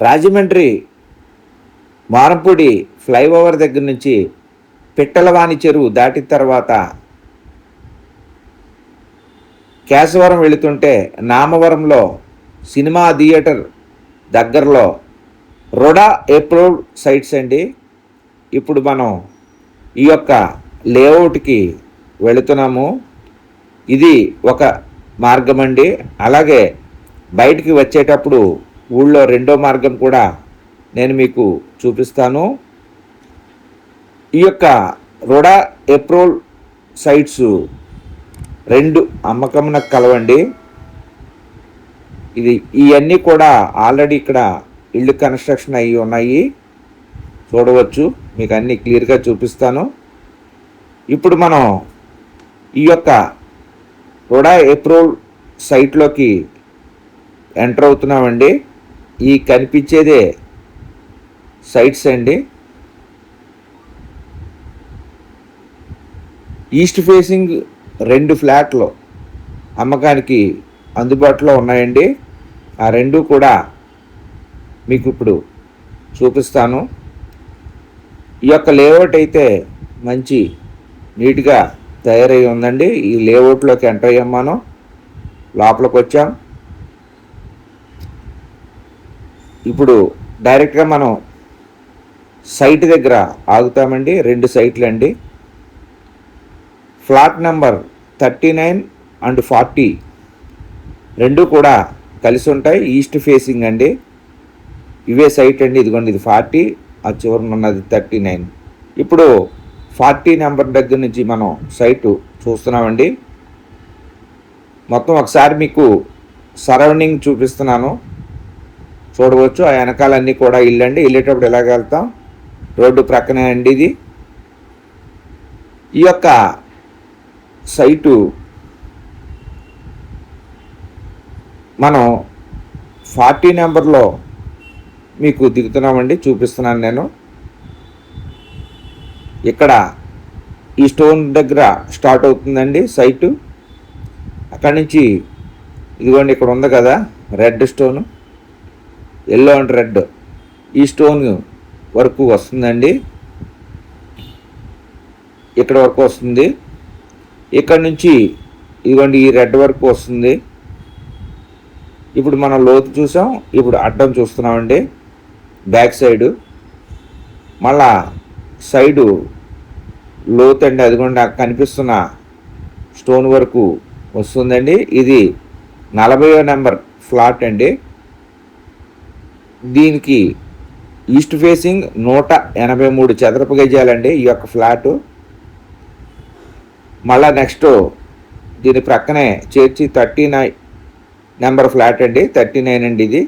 Rajahmundry Marampudi flyover దగ్గర నుంచి పిట్టలవాణి చెరువు దాటిన తర్వాత కేశవరం వెళుతుంటే నామవరంలో సినిమా థియేటర్ దగ్గరలో రుడా అప్రూవ్డ్ సైట్స్ అండి. ఇప్పుడు మనం ఈ యొక్క లేఅవుట్కి వెళుతున్నాము. ఇది ఒక మార్గం అండి. అలాగే బయటికి వచ్చేటప్పుడు ఊళ్ళో రెండో మార్గం కూడా నేను మీకు చూపిస్తాను. ఈ యొక్క రుడా అప్రూవ్డ్ సైట్స్ రెండు అమ్మకమునకు కలవండి. ఇవన్నీ కూడా ఆల్రెడీ ఇక్కడ ఇల్లు కన్స్ట్రక్షన్ అయ్యి ఉన్నాయి, చూడవచ్చు. మీకు అన్నీ క్లియర్గా చూపిస్తాను. ఇప్పుడు మనం ఈ యొక్క రుడా అప్రూవ్డ్ సైట్లోకి ఎంటర్ అవుతున్నామండి. ఈ కనిపించేదే సైట్స్ అండి. ఈస్ట్ ఫేసింగ్ 2 ఫ్లాట్లు అమ్మకానికి అందుబాటులో ఉన్నాయండి. ఆ రెండు కూడా మీకు ఇప్పుడు చూపిస్తాను. ఈ యొక్క లేఅవుట్ అయితే మంచి నీట్గా తయారై ఉందండి. ఈ లేఅవుట్లోకి ఎంటర్ అయ్యాం, మనం లోపలికి వచ్చాం. ఇప్పుడు డైరెక్ట్గా మనం సైట్ దగ్గర ఆగుతామండి. 2 సైట్లు అండి. ఫ్లాట్ నెంబర్ 39 అండ్ 40 రెండు కూడా కలిసి ఉంటాయి. ఈస్ట్ ఫేసింగ్ అండి. ఇవే సైట్ అండి. ఇదిగోండి, ఇది 40, ఆ చివరన ఉన్నది 39. ఇప్పుడు 40 నెంబర్ దగ్గర నుంచి మనం సైటు చూస్తున్నామండి. మొత్తం ఒకసారి మీకు సరౌండింగ్ చూపిస్తున్నాను, చూడవచ్చు. ఆ వెనకాలన్నీ కూడా ఇల్లు అండి. వెళ్ళేటప్పుడు ఎలాగ వెళ్తాం, రోడ్డు ప్రక్కనే అండి ఇది. ఈ యొక్క సైటు మనం 40 నెంబర్లో మీకు దిగుతున్నామండి, చూపిస్తున్నాను నేను. ఇక్కడ ఈ స్టోన్ దగ్గర స్టార్ట్ అవుతుందండి సైటు. అక్కడి నుంచి ఇదిగోండి, ఇక్కడ ఉంది కదా red stone, yellow and red, ఈ స్టోన్ వరకు వస్తుందండి. ఇక్కడ వరకు వస్తుంది. ఇక్కడ నుంచి ఇదిగోండి ఈ రెడ్ వరకు వస్తుంది. ఇప్పుడు మనం లోతు చూసాం, ఇప్పుడు అడ్డం చూస్తున్నామండి బ్యాక్ సైడు. మళ్ళా సైడు లోతు అండి, అదిగోండి కనిపిస్తున్న స్టోన్ వరకు వస్తుందండి. ఇది 40వ నెంబర్ ఫ్లాట్ అండి. దీనికి ఈస్ట్ ఫేసింగ్ 183 చదరపు గజాలండి ఈ యొక్క ఫ్లాటు. మళ్ళా నెక్స్ట్ దీని ప్రక్కనే చేర్చి 39 నెంబర్ ఫ్లాట్ అండి. 39 అండి. ఇది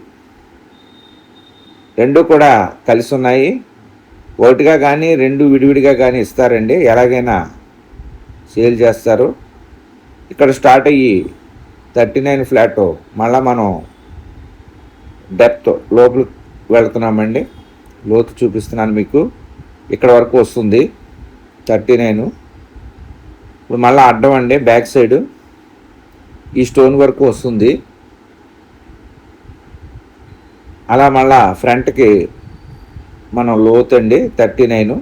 రెండు కూడా కలిసి ఉన్నాయి. ఒకటిగా కానీ రెండు విడివిడిగా కానీ ఇస్తారండి, ఎలాగైనా సేల్ చేస్తారు. ఇక్కడ స్టార్ట్ అయ్యి 39 ఫ్లాట్ మళ్ళీ మనం డెప్త్ లోపలికి వెళ్తున్నామండి. లోతు చూపిస్తున్నాను మీకు. ఇక్కడ వరకు వస్తుంది 39. ఇప్పుడు మళ్ళీ అడ్డం అండి, బ్యాక్ సైడు ఈ స్టోన్ వరకు వస్తుంది. అలా మళ్ళా ఫ్రంట్కి మనం లోతు అండి 39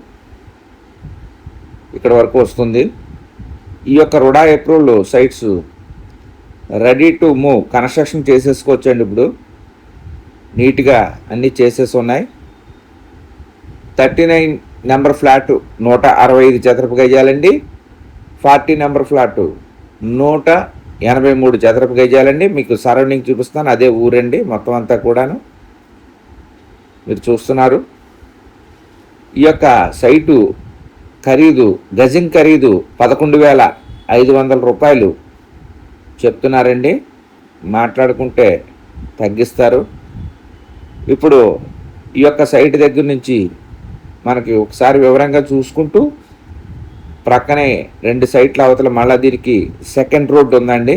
ఇక్కడ వరకు వస్తుంది. ఈ యొక్క RUDA approved sites ready to move, construction చేసేసుకోవచ్చండి. ఇప్పుడు నీట్గా అన్నీ చేసేసి ఉన్నాయి. 39 నెంబర్ ఫ్లాట్ 165 చదరపు గజాలండి. 40 నెంబర్ ఫ్లాట్ 183 చదరపు గజాలండి. మీకు సరౌండింగ్ చూపిస్తాను, అదే ఊరండి మొత్తం అంతా కూడాను మీరు చూస్తున్నారు. ఈ యొక్క సైటు ఖరీదు, గజం ఖరీదు 11,500 రూపాయలు చెప్తున్నారండి. మాట్లాడుకుంటే తగ్గిస్తారు. ఇప్పుడు ఈ యొక్క సైట్ దగ్గర నుంచి మనకి ఒకసారి వివరంగా చూసుకుంటూ ప్రక్కనే 2 సైట్ల అవతల మళ్ళీ దీనికి సెకండ్ రోడ్డు ఉందండి.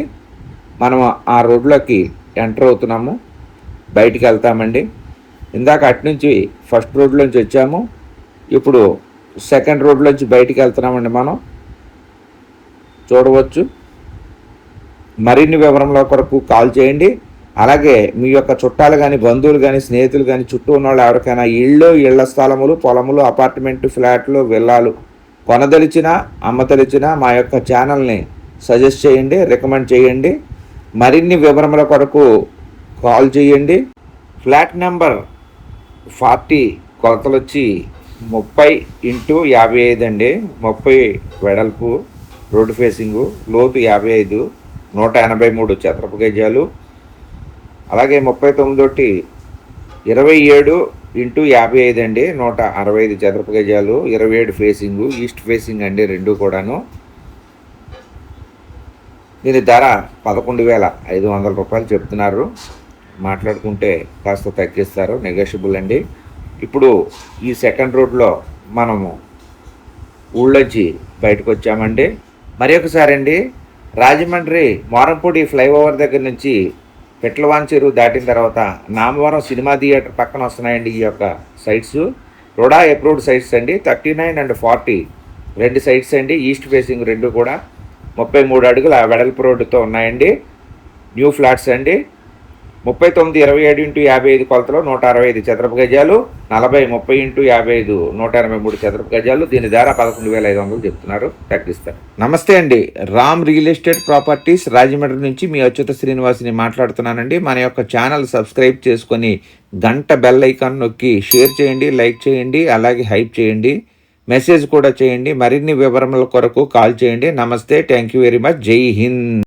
మనం ఆ రోడ్లోకి ఎంటర్ అవుతున్నాము, బయటికి వెళ్తామండి. ఇందాక అటునుంచి ఫస్ట్ రోడ్లోంచి వచ్చాము, ఇప్పుడు సెకండ్ రోడ్లోంచి బయటికి వెళ్తున్నామండి. మనం చూడవచ్చు. మరిన్ని వివరంలో కొరకు కాల్ చేయండి. అలాగే మీ యొక్క చుట్టాలు కానీ బంధువులు కానీ స్నేహితులు కానీ చుట్టూ ఉన్న వాళ్ళు ఎవరికైనా ఇళ్ల స్థలములు పొలములు అపార్ట్మెంటు ఫ్లాట్లు విల్లాలు కొనదలిచినా అమ్మదలిచినా మా యొక్క ఛానల్ని సజెస్ట్ చేయండి, రికమెండ్ చేయండి. మరిన్ని వివరముల కొరకు కాల్ చేయండి. ఫ్లాట్ నెంబర్ 40 కొలతలు వచ్చి 30x55 అండి. 30 వెడల్పు, రోడ్డు ఫేసింగు, లోతు 55, 183 చదరపు గజాలు. అలాగే 39 27x55 అండి, 165 చదరపు గజాలు, 27 ఫేసింగు, ఈస్ట్ ఫేసింగ్ అండి రెండు కూడాను. దీని ధర 11,500 రూపాయలు చెప్తున్నారు. మాట్లాడుకుంటే కాస్త తగ్గిస్తారు, నెగోషియబుల్ అండి. ఇప్పుడు ఈ సెకండ్ రోడ్లో మనము ఊళ్ళొచ్చి బయటకు వచ్చామండి. మరి ఒకసారి అండి, రాజమండ్రి మోరంపూడి ఫ్లైఓవర్ దగ్గర నుంచి పెట్లవాన్ చెరువు దాటిన తర్వాత నామవరం సినిమా థియేటర్ పక్కన వస్తున్నాయండి ఈ యొక్క సైట్స్. రుడా అప్రూవ్డ్ సైట్స్ అండి. 39 and 40 రెండు సైట్స్ అండి. ఈస్ట్ ఫేసింగ్ రెండు కూడా 33 అడుగుల వెడల్పు రోడ్డుతో ఉన్నాయండి. న్యూ ఫ్లాట్స్ అండి. 39 27x55 కొలతలో 165 చదరపు గజాలు, 40 30x55 183 చదరపు గజాలు. దీని ధర 11,500 చెప్తున్నారు, తగ్గిస్తారు. నమస్తే అండి, Ram real estate properties Rajahmundry నుంచి మీ అచ్యుత శ్రీనివాస్ని మాట్లాడుతున్నానండి. మన యొక్క ఛానల్ సబ్స్క్రైబ్ చేసుకొని గంట బెల్ ఐకాన్ నొక్కి షేర్ చేయండి, లైక్ చేయండి, అలాగే హైప్ చేయండి, మెసేజ్ కూడా చేయండి. మరిన్ని వివరముల కొరకు కాల్ చేయండి. నమస్తే, థ్యాంక్ యూ వెరీ మచ్. జై హింద్.